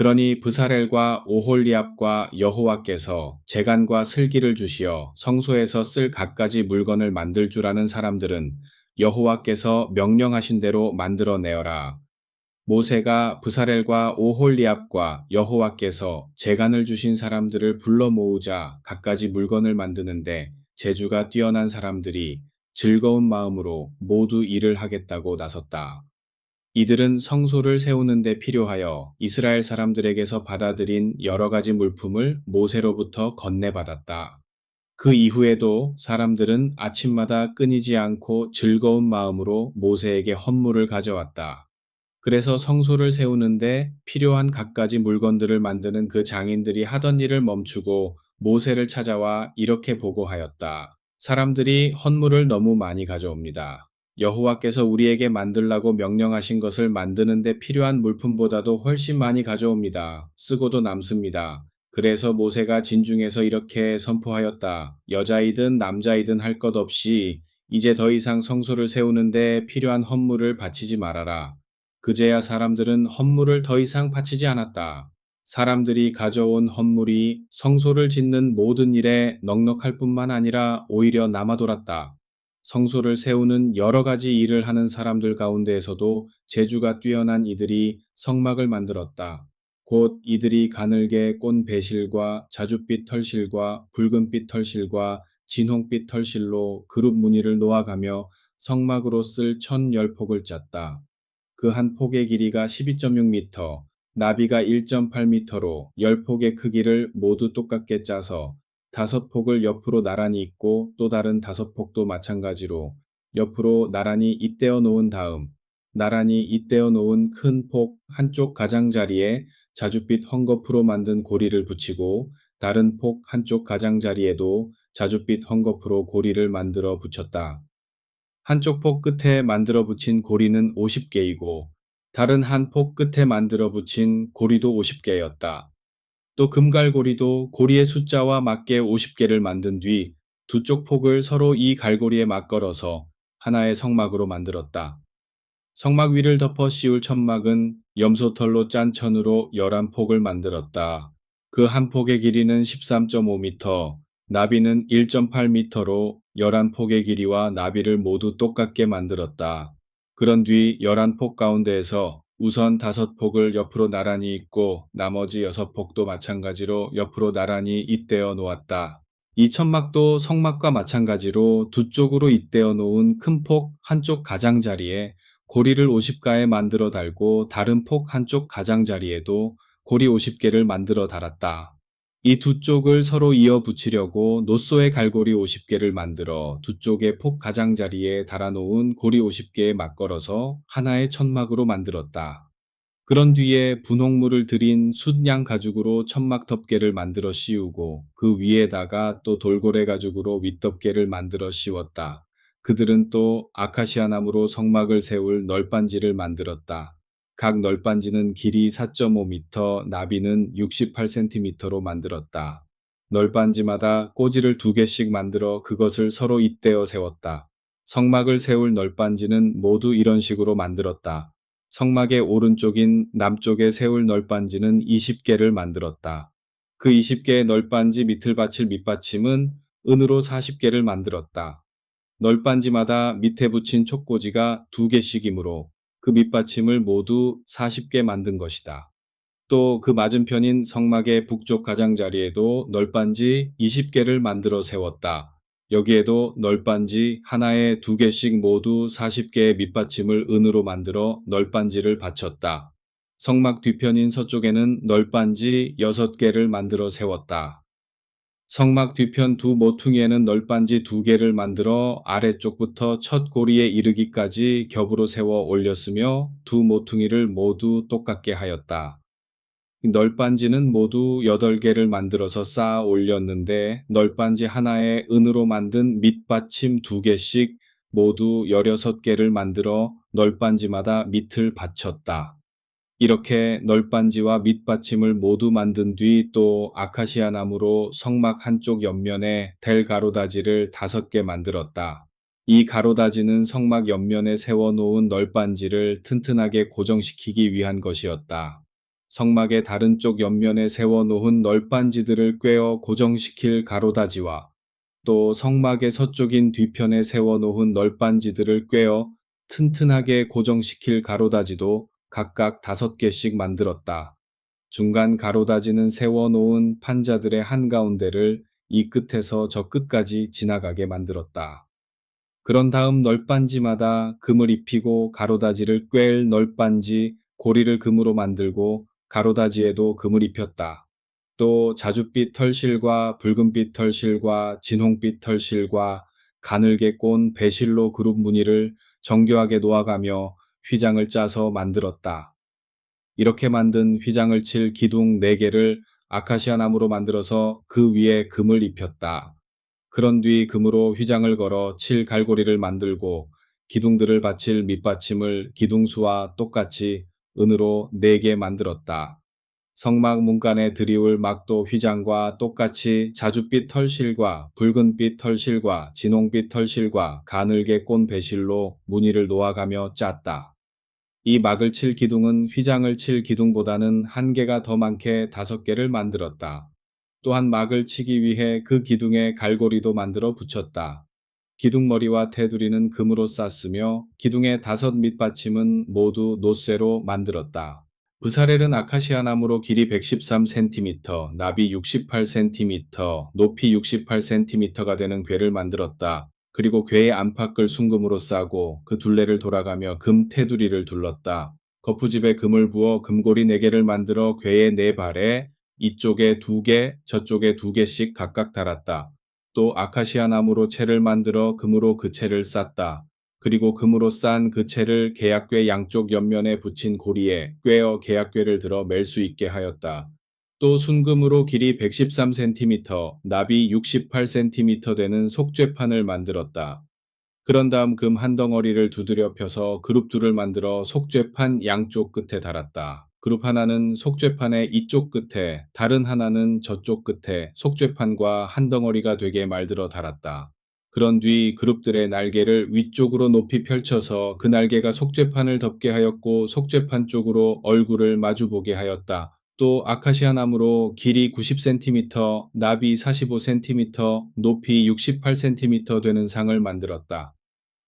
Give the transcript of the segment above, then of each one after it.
그러니 브사렐과 오홀리압과 여호와께서 재간과 슬기를 주시어 성소에서 쓸 갖가지 물건을 만들 줄 아는 사람들은 여호와께서 명령하신 대로 만들어 내어라. 모세가 브사렐과 오홀리압과 여호와께서 재간을 주신 사람들을 불러 모으자 갖가지 물건을 만드는데 재주가 뛰어난 사람들이 즐거운 마음으로 모두 일을 하겠다고 나섰다. 이들은 성소를 세우는 데 필요하여 이스라엘 사람들에게서 받아들인 여러 가지 물품을 모세로부터 건네받았다. 그 이후에도 사람들은 아침마다 끊이지 않고 즐거운 마음으로 모세에게 헌물을 가져왔다. 그래서 성소를 세우는데 필요한 갖가지 물건들을 만드는 그 장인들이 하던 일을 멈추고 모세를 찾아와 이렇게 보고하였다. 사람들이 헌물을 너무 많이 가져옵니다. 여호와께서 우리에게 만들라고 명령하신 것을 만드는데 필요한 물품보다도 훨씬 많이 가져옵니다. 쓰고도 남습니다. 그래서 모세가 진중에서 이렇게 선포하였다. 여자이든 남자이든 할 것 없이 이제 더 이상 성소를 세우는데 필요한 헌물을 바치지 말아라. 그제야 사람들은 헌물을 더 이상 바치지 않았다. 사람들이 가져온 헌물이 성소를 짓는 모든 일에 넉넉할 뿐만 아니라 오히려 남아돌았다. 성소를 세우는 여러 가지 일을 하는 사람들 가운데에서도 재주가 뛰어난 이들이 성막을 만들었다. 곧 이들이 가늘게 꼰 배실과 자줏빛 털실과 붉은빛 털실과 진홍빛 털실로 그룹 무늬를 놓아가며 성막으로 쓸 1010폭을 짰다. 그 한 폭의 길이가 12.6m, 나비가 1.8m로 10폭의 크기를 모두 똑같게 짜서 5폭을 옆으로 나란히 잇고 또 다른 5폭도 마찬가지로 옆으로 나란히 잇대어 놓은 다음 나란히 잇대어 놓은 큰 폭 한쪽 가장자리에 자줏빛 헝겊으로 만든 고리를 붙이고 다른 폭 한쪽 가장자리에도 자줏빛 헝겊으로 고리를 만들어 붙였다. 한쪽 폭 끝에 만들어 붙인 고리는 50개이고 다른 한 폭 끝에 만들어 붙인 고리도 50개였다. 또 금갈고리도 고리의 숫자와 맞게 50개를 만든 뒤 두 쪽 폭을 서로 이 갈고리에 맞걸어서 하나의 성막으로 만들었다. 성막 위를 덮어 씌울 천막은 염소털로 짠 천으로 11폭을 만들었다. 그 한 폭의 길이는 13.5m, 나비는 1.8m로 11폭의 길이와 나비를 모두 똑같게 만들었다. 그런 뒤 11폭 가운데에서 우선 5폭을 옆으로 나란히 잇고 나머지 6폭도 마찬가지로 옆으로 나란히 잇대어 놓았다. 이 천막도 성막과 마찬가지로 두 쪽으로 잇대어 놓은 큰 폭 한쪽 가장자리에 고리를 50가에 만들어 달고 다른 폭 한쪽 가장자리에도 고리 50개를 만들어 달았다. 이 두 쪽을 서로 이어 붙이려고 노소의 갈고리 50개를 만들어 두 쪽의 폭 가장자리에 달아놓은 고리 50개에 맞걸어서 하나의 천막으로 만들었다. 그런 뒤에 분홍물을 들인 숫양 가죽으로 천막 덮개를 만들어 씌우고 그 위에다가 또 돌고래 가죽으로 윗덮개를 만들어 씌웠다. 그들은 또 아카시아 나무로 성막을 세울 널빤지를 만들었다. 각 널빤지는 길이 4.5m, 나비는 68cm로 만들었다. 널빤지마다 꼬지를 2개씩 만들어 그것을 서로 잇대어 세웠다. 성막을 세울 널빤지는 모두 이런 식으로 만들었다. 성막의 오른쪽인 남쪽에 세울 널빤지는 20개를 만들었다. 그 20개의 널빤지 밑을 받칠 밑받침은 은으로 40개를 만들었다. 널빤지마다 밑에 붙인 촉꽂이가 2개씩이므로 그 밑받침을 모두 40개 만든 것이다. 또 그 맞은편인 성막의 북쪽 가장자리에도 널빤지 20개를 만들어 세웠다. 여기에도 널빤지 하나에 2개씩 모두 40개의 밑받침을 은으로 만들어 널빤지를 받쳤다. 성막 뒤편인 서쪽에는 널빤지 6개를 만들어 세웠다. 성막 뒤편 두 모퉁이에는 널빤지 2개를 만들어 아래쪽부터 첫 고리에 이르기까지 겹으로 세워 올렸으며 두 모퉁이를 모두 똑같게 하였다. 널빤지는 모두 8개를 만들어서 쌓아 올렸는데 널빤지 하나에 은으로 만든 밑받침 2개씩 모두 16개를 만들어 널빤지마다 밑을 받쳤다. 이렇게 널빤지와 밑받침을 모두 만든 뒤 또 아카시아 나무로 성막 한쪽 옆면에 댈 가로다지를 5개 만들었다. 이 가로다지는 성막 옆면에 세워놓은 널빤지를 튼튼하게 고정시키기 위한 것이었다. 성막의 다른 쪽 옆면에 세워놓은 널빤지들을 꿰어 고정시킬 가로다지와 또 성막의 서쪽인 뒤편에 세워놓은 널빤지들을 꿰어 튼튼하게 고정시킬 가로다지도 각각 5개씩 만들었다. 중간 가로다지는 세워놓은 판자들의 한가운데를 이 끝에서 저 끝까지 지나가게 만들었다. 그런 다음 널빤지마다 금을 입히고 가로다지를 꿰을 널빤지, 고리를 금으로 만들고 가로다지에도 금을 입혔다. 또 자줏빛 털실과 붉은빛 털실과 진홍빛 털실과 가늘게 꼰 배실로 그룹 무늬를 정교하게 놓아가며 휘장을 짜서 만들었다. 이렇게 만든 휘장을 칠 기둥 4개를 아카시아 나무로 만들어서 그 위에 금을 입혔다. 그런 뒤 금으로 휘장을 걸어 칠 갈고리를 만들고 기둥들을 받칠 밑받침을 기둥수와 똑같이 은으로 4개 만들었다. 성막 문간에 드리울 막도 휘장과 똑같이 자줏빛 털실과 붉은빛 털실과 진홍빛 털실과 가늘게 꼰 배실로 무늬를 놓아가며 짰다. 이 막을 칠 기둥은 휘장을 칠 기둥보다는 1개가 더 많게 5개를 만들었다. 또한 막을 치기 위해 그 기둥에 갈고리도 만들어 붙였다. 기둥머리와 테두리는 금으로 쌌으며 기둥의 5 밑받침은 모두 노쇠로 만들었다. 부사렐은 아카시아 나무로 길이 113cm, 나비 68cm, 높이 68cm가 되는 궤를 만들었다. 그리고 궤의 안팎을 순금으로 싸고 그 둘레를 돌아가며 금 테두리를 둘렀다. 거푸집에 금을 부어 금고리 4개를 만들어 궤의 4발에 이쪽에 2개, 저쪽에 2개씩 각각 달았다. 또 아카시아 나무로 채를 만들어 금으로 그 채를 쌌다. 그리고 금으로 싼 그 채를 계약궤 양쪽 옆면에 붙인 고리에 꿰어 계약궤를 들어 맬 수 있게 하였다. 또 순금으로 길이 113cm, 나비 68cm 되는 속죄판을 만들었다. 그런 다음 금 한 덩어리를 두드려 펴서 그룹 둘을 만들어 속죄판 양쪽 끝에 달았다. 그룹 하나는 속죄판의 이쪽 끝에, 다른 하나는 저쪽 끝에 속죄판과 한 덩어리가 되게 말들어 달았다. 그런 뒤 그룹들의 날개를 위쪽으로 높이 펼쳐서 그 날개가 속죄판을 덮게 하였고 속죄판 쪽으로 얼굴을 마주보게 하였다. 또 아카시아 나무로 길이 90cm, 나비 45cm, 높이 68cm 되는 상을 만들었다.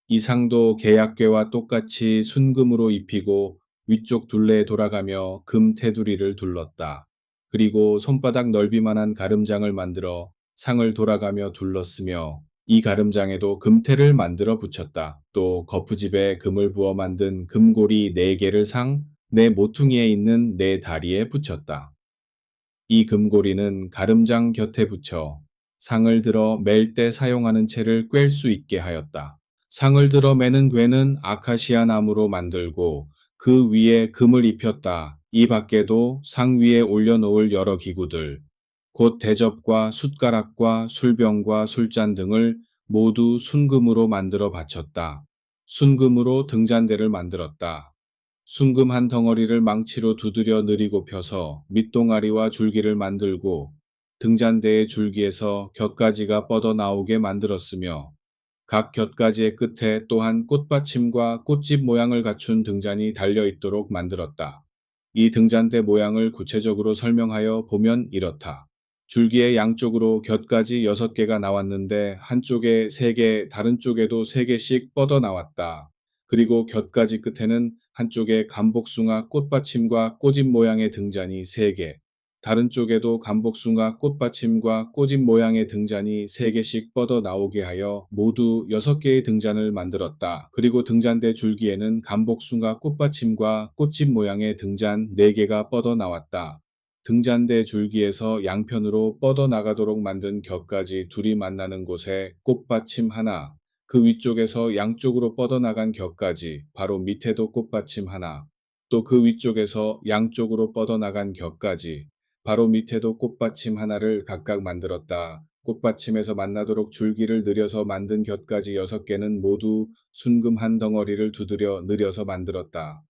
이 상도 계약궤와 똑같이 순금으로 입히고 위쪽 둘레에 돌아가며 금 테두리를 둘렀다. 그리고 손바닥 넓이만한 가름장을 만들어 상을 돌아가며 둘렀으며 이 가름장에도 금테를 만들어 붙였다. 또 거푸집에 금을 부어 만든 금고리 4개를 상, 네 모퉁이에 있는 4다리에 붙였다. 이 금고리는 가름장 곁에 붙여 상을 들어 맬 때 사용하는 채를 꿰 수 있게 하였다. 상을 들어 매는 궤는 아카시아 나무로 만들고 그 위에 금을 입혔다. 이 밖에도 상 위에 올려놓을 여러 기구들, 곧 대접과 숟가락과 술병과 술잔 등을 모두 순금으로 만들어 바쳤다. 순금으로 등잔대를 만들었다. 순금 한 덩어리를 망치로 두드려 느리고 펴서 밑동아리와 줄기를 만들고 등잔대의 줄기에서 곁가지가 뻗어 나오게 만들었으며 각 곁가지의 끝에 또한 꽃받침과 꽃집 모양을 갖춘 등잔이 달려 있도록 만들었다. 이 등잔대 모양을 구체적으로 설명하여 보면 이렇다. 줄기의 양쪽으로 곁가지 6개가 나왔는데 한쪽에 3개, 다른 쪽에도 3개씩 뻗어 나왔다. 그리고 곁가지 끝에는 한쪽에 감복숭아 꽃받침과 꼬집 모양의 등잔이 3개, 다른 쪽에도 감복숭아 꽃받침과 꼬집 모양의 등잔이 3개씩 뻗어 나오게 하여 모두 6개의 등잔을 만들었다. 그리고 등잔대 줄기에는 감복숭아 꽃받침과 꽃집 모양의 등잔 4개가 뻗어 나왔다. 등잔대 줄기에서 양편으로 뻗어 나가도록 만든 곁까지 둘이 만나는 곳에 꽃받침 하나, 그 위쪽에서 양쪽으로 뻗어나간 곁까지 바로 밑에도 꽃받침 하나, 또 그 위쪽에서 양쪽으로 뻗어나간 곁까지 바로 밑에도 꽃받침 하나를 각각 만들었다. 꽃받침에서 만나도록 줄기를 늘여서 만든 곁까지 6개는 모두 순금 한 덩어리를 두드려 늘여서 만들었다.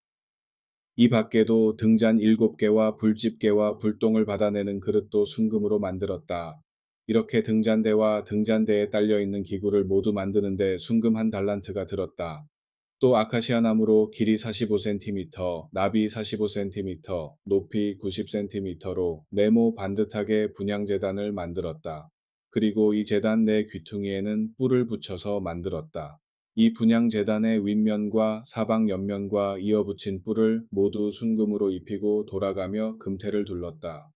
이 밖에도 등잔 7개와 불집게와 불똥을 받아내는 그릇도 순금으로 만들었다. 이렇게 등잔대와 등잔대에 딸려있는 기구를 모두 만드는데 순금 한 달란트가 들었다. 또 아카시아 나무로 길이 45cm, 나비 45cm, 높이 90cm로 네모 반듯하게 분향재단을 만들었다. 그리고 이 재단 내 귀퉁이에는 뿔을 붙여서 만들었다. 이 분향재단의 윗면과 사방 옆면과 이어붙인 뿔을 모두 순금으로 입히고 돌아가며 금태를 둘렀다.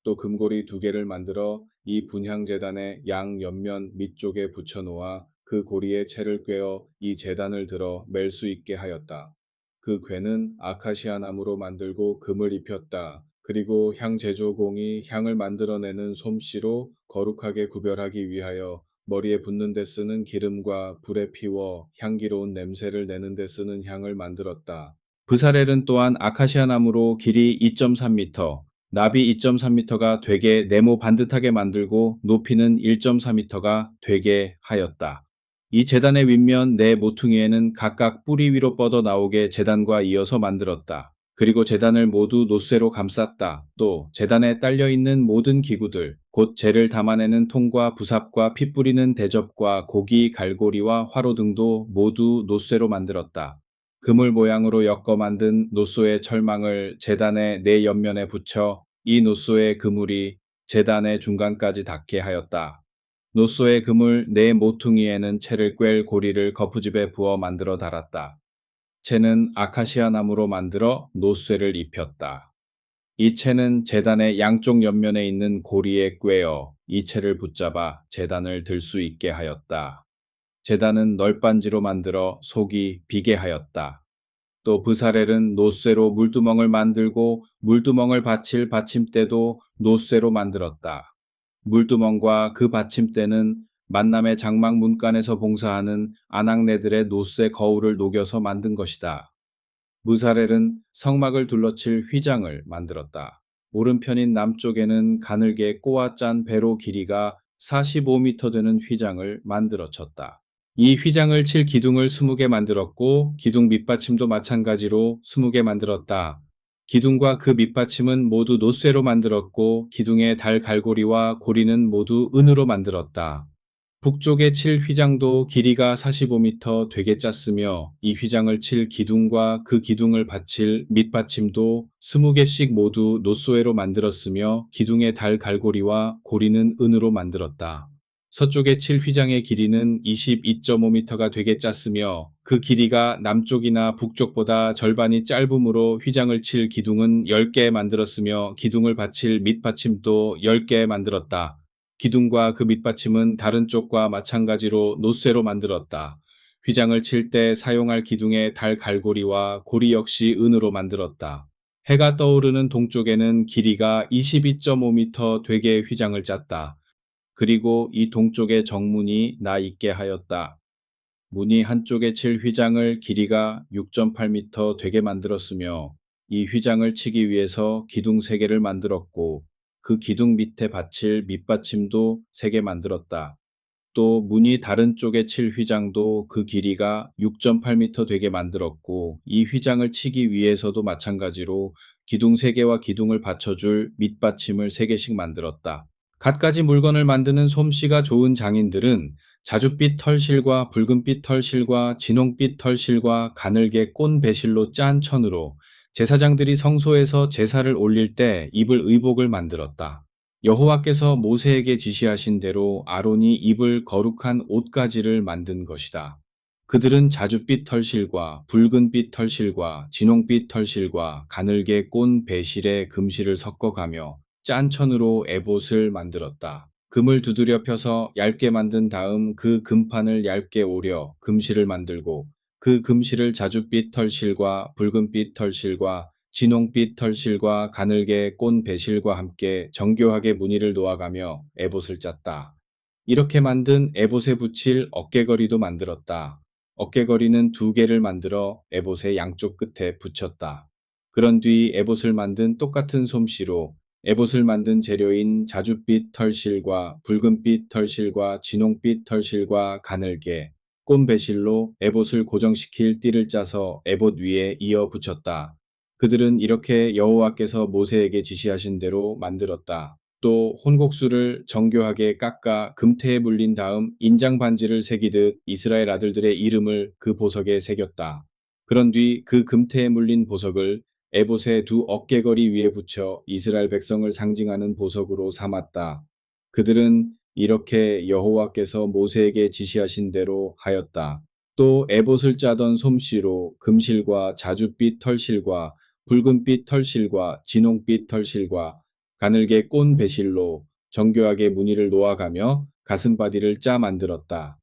또 금고리 2개를 만들어 이 분향재단의 양 옆면 밑쪽에 붙여 놓아 그 고리에 채를 꿰어 이 재단을 들어 맬 수 있게 하였다. 그 궤는 아카시아 나무로 만들고 금을 입혔다. 그리고 향 제조공이 향을 만들어내는 솜씨로 거룩하게 구별하기 위하여 머리에 붓는 데 쓰는 기름과 불에 피워 향기로운 냄새를 내는 데 쓰는 향을 만들었다. 브사렐은 또한 아카시아 나무로 길이 2.3m, 나비 2.3m가 되게 네모 반듯하게 만들고 높이는 1.4m가 되게 하였다. 이 제단의 윗면 네 모퉁이에는 각각 뿌리 위로 뻗어 나오게 제단과 이어서 만들었다. 그리고 제단을 모두 놋쇠로 감쌌다. 또 제단에 딸려 있는 모든 기구들, 곧 재를 담아내는 통과 부삽과 피 뿌리는 대접과 고기 갈고리와 화로 등도 모두 놋쇠로 만들었다. 그물 모양으로 엮어 만든 놋소의 철망을 제단의 네 옆면에 붙여 이 놋소의 그물이 제단의 중간까지 닿게 하였다. 놋소의 그물 네 모퉁이에는 채를 꿰 고리를 거푸집에 부어 만들어 달았다. 채는 아카시아 나무로 만들어 놋쇠를 입혔다. 이 채는 제단의 양쪽 옆면에 있는 고리에 꿰어 이 채를 붙잡아 제단을 들 수 있게 하였다. 제단은 널빤지로 만들어 속이 비게 하였다. 또 브사렐은 놋쇠로 물두멍을 만들고 물두멍을 받칠 받침대도 놋쇠로 만들었다. 물두멍과 그 받침대는 만남의 장막 문간에서 봉사하는 아낙네들의 놋쇠 거울을 녹여서 만든 것이다. 무사렐은 성막을 둘러칠 휘장을 만들었다. 오른편인 남쪽에는 가늘게 꼬아 짠 배로 길이가 45m 되는 휘장을 만들어 쳤다. 이 휘장을 칠 기둥을 20개 만들었고 기둥 밑받침도 마찬가지로 20개 만들었다. 기둥과 그 밑받침은 모두 놋쇠로 만들었고 기둥의 달 갈고리와 고리는 모두 은으로 만들었다. 북쪽에 칠 휘장도 길이가 45m 되게 짰으며 이 휘장을 칠 기둥과 그 기둥을 받칠 밑받침도 20개씩 모두 놋소회로 만들었으며 기둥의 달 갈고리와 고리는 은으로 만들었다. 서쪽에 칠 휘장의 길이는 22.5m가 되게 짰으며 그 길이가 남쪽이나 북쪽보다 절반이 짧으므로 휘장을 칠 기둥은 10개 만들었으며 기둥을 받칠 밑받침도 10개 만들었다. 기둥과 그 밑받침은 다른 쪽과 마찬가지로 놋쇠로 만들었다. 휘장을 칠 때 사용할 기둥의 달 갈고리와 고리 역시 은으로 만들었다. 해가 떠오르는 동쪽에는 길이가 22.5m 되게 휘장을 짰다. 그리고 이 동쪽의 정문이 나 있게 하였다. 문이 한쪽에 칠 휘장을 길이가 6.8m 되게 만들었으며 이 휘장을 치기 위해서 기둥 3개를 만들었고 그 기둥 밑에 받칠 밑받침도 3개 만들었다. 또 문이 다른 쪽에 칠 휘장도 그 길이가 6.8m 되게 만들었고 이 휘장을 치기 위해서도 마찬가지로 기둥 3개와 기둥을 받쳐줄 밑받침을 3개씩 만들었다. 갖가지 물건을 만드는 솜씨가 좋은 장인들은 자줏빛 털실과 붉은빛 털실과 진홍빛 털실과 가늘게 꼰 배실로 짠 천으로 제사장들이 성소에서 제사를 올릴 때 입을 의복을 만들었다. 여호와께서 모세에게 지시하신 대로 아론이 입을 거룩한 옷가지를 만든 것이다. 그들은 자줏빛 털실과 붉은빛 털실과 진홍빛 털실과 가늘게 꼰 배실에 금실을 섞어가며 짠 천으로 에봇을 만들었다. 금을 두드려 펴서 얇게 만든 다음 그 금판을 얇게 오려 금실을 만들고 그 금실을 자줏빛 털실과 붉은빛 털실과 진홍빛 털실과 가늘게 꼰 배실과 함께 정교하게 무늬를 놓아가며 에봇을 짰다. 이렇게 만든 에봇에 붙일 어깨거리도 만들었다. 어깨거리는 2개를 만들어 에봇의 양쪽 끝에 붙였다. 그런 뒤 에봇을 만든 똑같은 솜씨로 에봇을 만든 재료인 자줏빛 털실과 붉은빛 털실과 진홍빛 털실과 가늘게 꼰 배실로 에봇을 고정시킬 띠를 짜서 에봇 위에 이어 붙였다. 그들은 이렇게 여호와께서 모세에게 지시하신 대로 만들었다. 또 혼곡수를 정교하게 깎아 금태에 물린 다음 인장 반지를 새기듯 이스라엘 아들들의 이름을 그 보석에 새겼다. 그런 뒤 그 금태에 물린 보석을 에봇의 두 어깨거리 위에 붙여 이스라엘 백성을 상징하는 보석으로 삼았다. 그들은 이렇게 여호와께서 모세에게 지시하신 대로 하였다. 또 에봇을 짜던 솜씨로 금실과 자줏빛 털실과 붉은빛 털실과 진홍빛 털실과 가늘게 꼰 배실로 정교하게 무늬를 놓아가며 가슴바디를 짜 만들었다.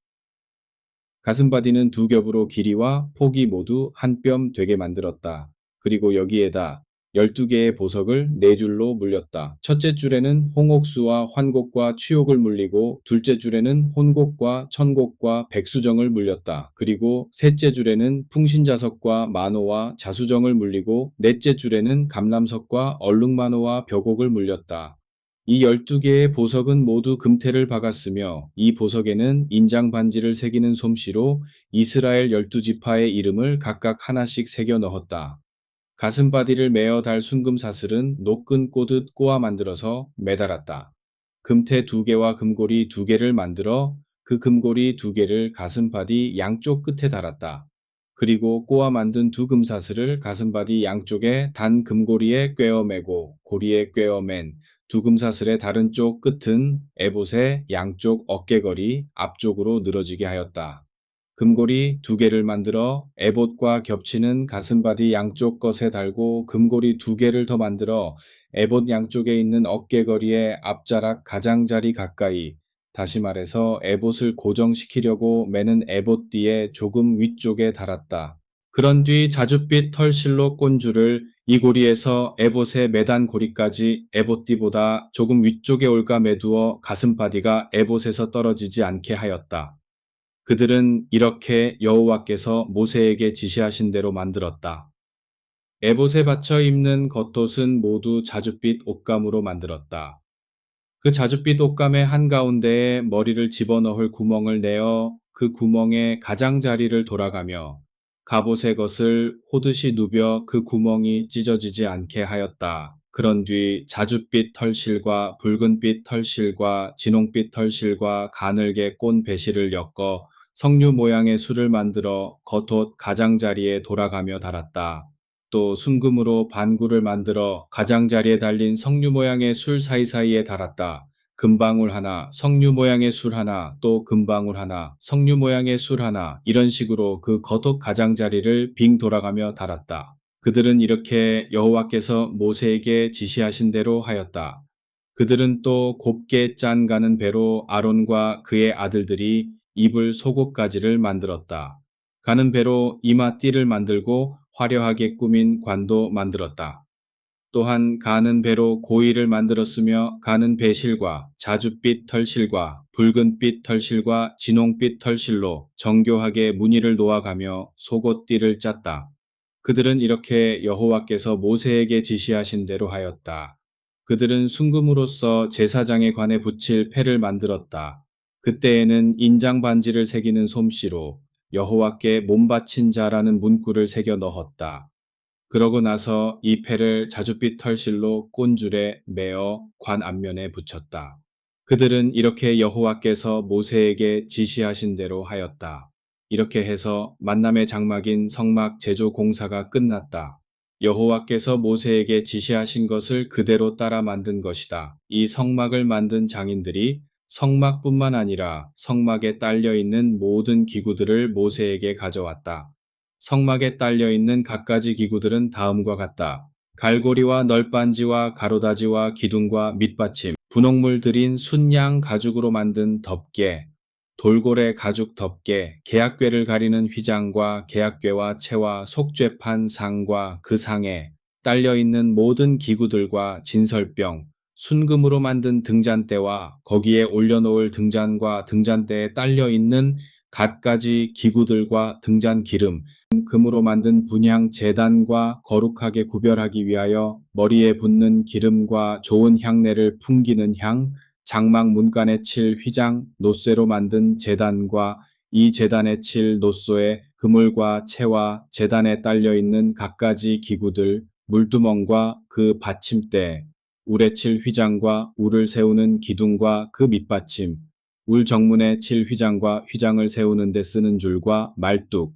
가슴바디는 두 겹으로 길이와 폭이 모두 한 뼘 되게 만들었다. 그리고 여기에다 12개의 보석을 네 줄로 물렸다. 첫째 줄에는 홍옥수와 환곡과 취옥을 물리고 둘째 줄에는 혼곡과 천곡과 백수정을 물렸다. 그리고 셋째 줄에는 풍신자석과 만호와 자수정을 물리고 넷째 줄에는 감람석과 얼룩만호와 벽옥을 물렸다. 이 12개의 보석은 모두 금태를 박았으며 이 보석에는 인장 반지를 새기는 솜씨로 이스라엘 12지파의 이름을 각각 하나씩 새겨 넣었다. 가슴바디를 메어 달 순금 사슬은 노끈 꼬듯 꼬아 만들어서 매달았다. 금태 2개와 금고리 2개를 만들어 그 금고리 2개를 가슴바디 양쪽 끝에 달았다. 그리고 꼬아 만든 두 금사슬을 가슴바디 양쪽에 단 금고리에 꿰어 매고 고리에 꿰어 맨 두 금사슬의 다른 쪽 끝은 에봇의 양쪽 어깨거리 앞쪽으로 늘어지게 하였다. 금고리 2개를 만들어 에봇과 겹치는 가슴바디 양쪽 것에 달고 금고리 2개를 더 만들어 에봇 양쪽에 있는 어깨거리의 앞자락 가장자리 가까이, 다시 말해서 에봇을 고정시키려고 매는 에봇띠의 조금 위쪽에 달았다. 그런 뒤 자줏빛 털실로 꼰 줄을 이 고리에서 에봇의 매단 고리까지 에봇띠보다 조금 위쪽에 올까 매두어 가슴바디가 에봇에서 떨어지지 않게 하였다. 그들은 이렇게 여호와께서 모세에게 지시하신 대로 만들었다. 에봇에 받쳐 입는 겉옷은 모두 자줏빛 옷감으로 만들었다. 그 자줏빛 옷감의 한가운데에 머리를 집어넣을 구멍을 내어 그 구멍에 가장자리를 돌아가며 갑옷의 것을 호듯이 누벼 그 구멍이 찢어지지 않게 하였다. 그런 뒤 자줏빛 털실과 붉은빛 털실과 진홍빛 털실과 가늘게 꼰 배실을 엮어 석류 모양의 술을 만들어 겉옷 가장자리에 돌아가며 달았다. 또 순금으로 반구를 만들어 가장자리에 달린 석류 모양의 술 사이사이에 달았다. 금방울 하나, 석류 모양의 술 하나, 또 금방울 하나, 석류 모양의 술 하나, 이런 식으로 그 겉옷 가장자리를 빙 돌아가며 달았다. 그들은 이렇게 여호와께서 모세에게 지시하신 대로 하였다. 그들은 또 곱게 짠 가는 배로 아론과 그의 아들들이 입을 속옷가지를 만들었다. 가는 배로 이마띠를 만들고 화려하게 꾸민 관도 만들었다. 또한 가는 배로 고이를 만들었으며 가는 배실과 자줏빛 털실과 붉은빛 털실과 진홍빛 털실로 정교하게 무늬를 놓아가며 속옷띠를 짰다. 그들은 이렇게 여호와께서 모세에게 지시하신 대로 하였다. 그들은 순금으로써 제사장에 관해 붙일 패를 만들었다. 그때에는 인장 반지를 새기는 솜씨로 여호와께 몸바친 자라는 문구를 새겨 넣었다. 그러고 나서 이 패를 자줏빛 털실로 꼰줄에 매어 관 앞면에 붙였다. 그들은 이렇게 여호와께서 모세에게 지시하신 대로 하였다. 이렇게 해서 만남의 장막인 성막 제조 공사가 끝났다. 여호와께서 모세에게 지시하신 것을 그대로 따라 만든 것이다. 이 성막을 만든 장인들이 성막뿐만 아니라 성막에 딸려 있는 모든 기구들을 모세에게 가져왔다. 성막에 딸려 있는 갖가지 기구들은 다음과 같다. 갈고리와 널빤지와 가로다지와 기둥과 밑받침, 분홍물 들인 순양 가죽으로 만든 덮개, 돌고래 가죽 덮개, 개약궤를 가리는 휘장과 개약궤와 채와 속죄판 상과 그 상에 딸려있는 모든 기구들과 진설병, 순금으로 만든 등잔대와 거기에 올려놓을 등잔과 등잔대에 딸려있는 갖가지 기구들과 등잔 기름, 금으로 만든 분향 제단과 거룩하게 구별하기 위하여 머리에 붓는 기름과 좋은 향내를 풍기는 향, 장막 문간에 칠 휘장, 노쇠로 만든 제단과 이 제단에 칠 노쇠의 그물과 채와 제단에 딸려있는 갖가지 기구들, 물두멍과 그 받침대, 울에 칠 휘장과 울을 세우는 기둥과 그 밑받침, 울 정문에 칠 휘장과 휘장을 세우는 데 쓰는 줄과 말뚝,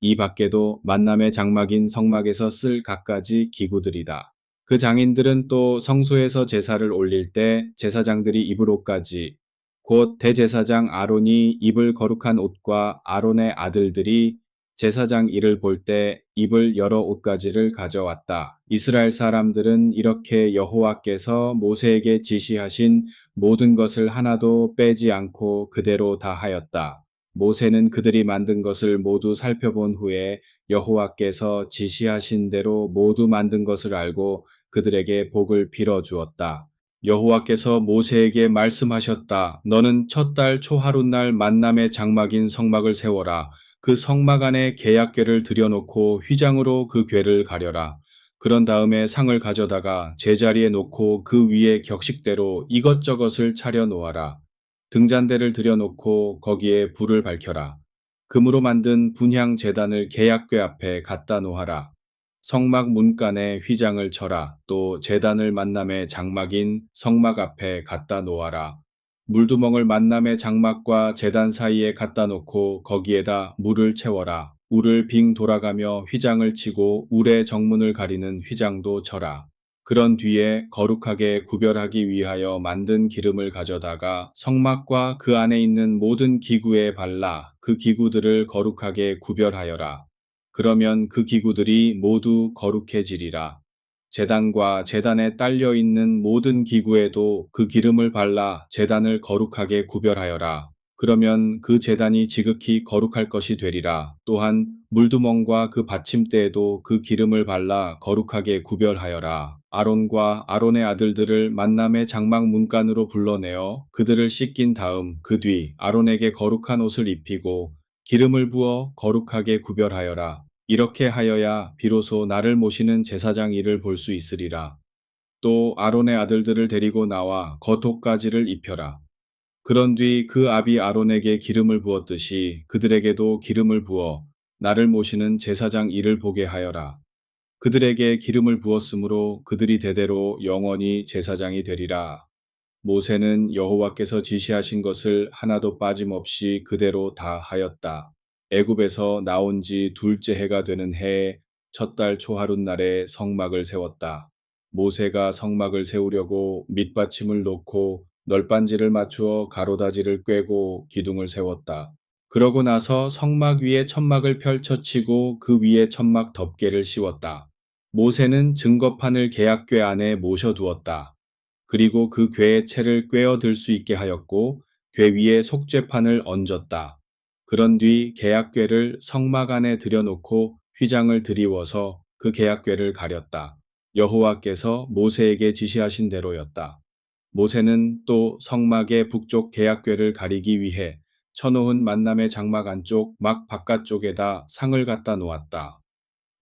이 밖에도 만남의 장막인 성막에서 쓸 갖가지 기구들이다. 그 장인들은 또 성소에서 제사를 올릴 때 제사장들이 입을 옷까지 곧 대제사장 아론이 입을 거룩한 옷과 아론의 아들들이 제사장 일을 볼 때 입을 여러 옷가지를 가져왔다. 이스라엘 사람들은 이렇게 여호와께서 모세에게 지시하신 모든 것을 하나도 빼지 않고 그대로 다 하였다. 모세는 그들이 만든 것을 모두 살펴본 후에 여호와께서 지시하신 대로 모두 만든 것을 알고 그들에게 복을 빌어 주었다. 여호와께서 모세에게 말씀하셨다. 너는 첫 달 초하룻날 만남의 장막인 성막을 세워라. 그 성막 안에 계약궤를 들여놓고 휘장으로 그 궤를 가려라. 그런 다음에 상을 가져다가 제자리에 놓고 그 위에 격식대로 이것저것을 차려 놓아라. 등잔대를 들여놓고 거기에 불을 밝혀라. 금으로 만든 분향 제단을 계약궤 앞에 갖다 놓아라. 성막 문간에 휘장을 쳐라. 또 제단을 만남의 장막인 성막 앞에 갖다 놓아라. 물두멍을 만남의 장막과 제단 사이에 갖다 놓고 거기에다 물을 채워라. 울을 빙 돌아가며 휘장을 치고 울의 정문을 가리는 휘장도 쳐라. 그런 뒤에 거룩하게 구별하기 위하여 만든 기름을 가져다가 성막과 그 안에 있는 모든 기구에 발라 그 기구들을 거룩하게 구별하여라. 그러면 그 기구들이 모두 거룩해지리라. 제단과 제단에 딸려 있는 모든 기구에도 그 기름을 발라 제단을 거룩하게 구별하여라. 그러면 그 제단이 지극히 거룩할 것이 되리라. 또한 물두멍과 그 받침대에도 그 기름을 발라 거룩하게 구별하여라. 아론과 아론의 아들들을 만남의 장막 문간으로 불러내어 그들을 씻긴 다음 그 뒤 아론에게 거룩한 옷을 입히고 기름을 부어 거룩하게 구별하여라. 이렇게 하여야 비로소 나를 모시는 제사장 일을 볼 수 있으리라. 또 아론의 아들들을 데리고 나와 겉옷가지를 입혀라. 그런 뒤 그 아비 아론에게 기름을 부었듯이 그들에게도 기름을 부어 나를 모시는 제사장 일을 보게 하여라. 그들에게 기름을 부었으므로 그들이 대대로 영원히 제사장이 되리라. 모세는 여호와께서 지시하신 것을 하나도 빠짐없이 그대로 다 하였다. 애굽에서 나온 지 둘째 해가 되는 해에 첫 달 초하룻날에 성막을 세웠다. 모세가 성막을 세우려고 밑받침을 놓고 널빤지를 맞추어 가로다지를 꿰고 기둥을 세웠다. 그러고 나서 성막 위에 천막을 펼쳐치고 그 위에 천막 덮개를 씌웠다. 모세는 증거판을 계약궤 안에 모셔두었다. 그리고 그 궤의 채를 꿰어 들 수 있게 하였고 궤 위에 속죄판을 얹었다. 그런 뒤 계약궤를 성막 안에 들여놓고 휘장을 드리워서 그 계약궤를 가렸다. 여호와께서 모세에게 지시하신 대로였다. 모세는 또 성막의 북쪽 계약궤를 가리기 위해 쳐놓은 만남의 장막 안쪽 막 바깥쪽에다 상을 갖다 놓았다.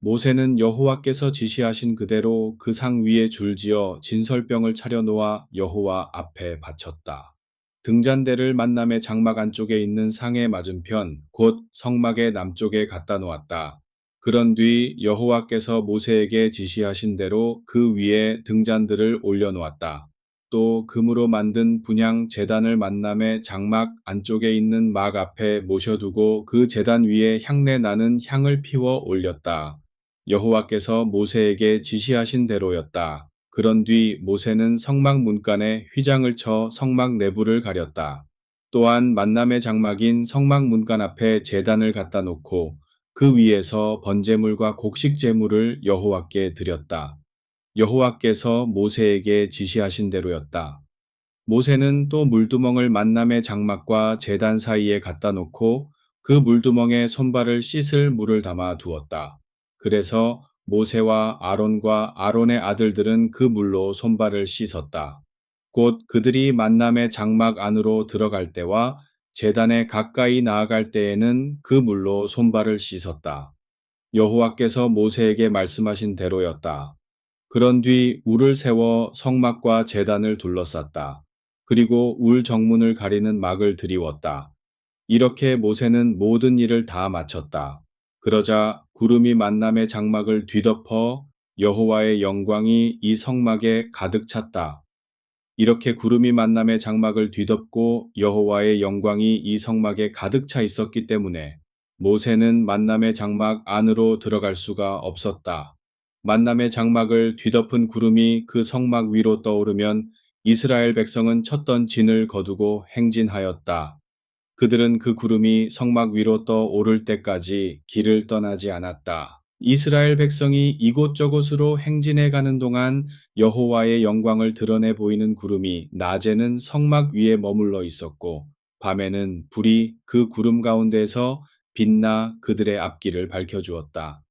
모세는 여호와께서 지시하신 그대로 그 상 위에 줄지어 진설병을 차려 놓아 여호와 앞에 바쳤다. 등잔대를 만남의 장막 안쪽에 있는 상의 맞은편 곧 성막의 남쪽에 갖다 놓았다. 그런 뒤 여호와께서 모세에게 지시하신 대로 그 위에 등잔들을 올려 놓았다. 또 금으로 만든 분향 제단을 만남의 장막 안쪽에 있는 막 앞에 모셔두고 그 제단 위에 향내 나는 향을 피워 올렸다. 여호와께서 모세에게 지시하신 대로였다. 그런 뒤 모세는 성막 문간에 휘장을 쳐 성막 내부를 가렸다. 또한 만남의 장막인 성막 문간 앞에 제단을 갖다 놓고 그 위에서 번제물과 곡식 제물을 여호와께 드렸다. 여호와께서 모세에게 지시하신 대로였다. 모세는 또 물두멍을 만남의 장막과 제단 사이에 갖다 놓고 그 물두멍에 손발을 씻을 물을 담아 두었다. 그래서 모세와 아론과 아론의 아들들은 그 물로 손발을 씻었다. 곧 그들이 만남의 장막 안으로 들어갈 때와 제단에 가까이 나아갈 때에는 그 물로 손발을 씻었다. 여호와께서 모세에게 말씀하신 대로였다. 그런 뒤 울을 세워 성막과 제단을 둘러쌌다. 그리고 울 정문을 가리는 막을 드리웠다. 이렇게 모세는 모든 일을 다 마쳤다. 그러자 구름이 만남의 장막을 뒤덮어 여호와의 영광이 이 성막에 가득 찼다. 이렇게 구름이 만남의 장막을 뒤덮고 여호와의 영광이 이 성막에 가득 차 있었기 때문에 모세는 만남의 장막 안으로 들어갈 수가 없었다. 만남의 장막을 뒤덮은 구름이 그 성막 위로 떠오르면 이스라엘 백성은 쳤던 진을 거두고 행진하였다. 그들은 그 구름이 성막 위로 떠오를 때까지 길을 떠나지 않았다. 이스라엘 백성이 이곳저곳으로 행진해 가는 동안 여호와의 영광을 드러내 보이는 구름이 낮에는 성막 위에 머물러 있었고 밤에는 불이 그 구름 가운데서 빛나 그들의 앞길을 밝혀주었다.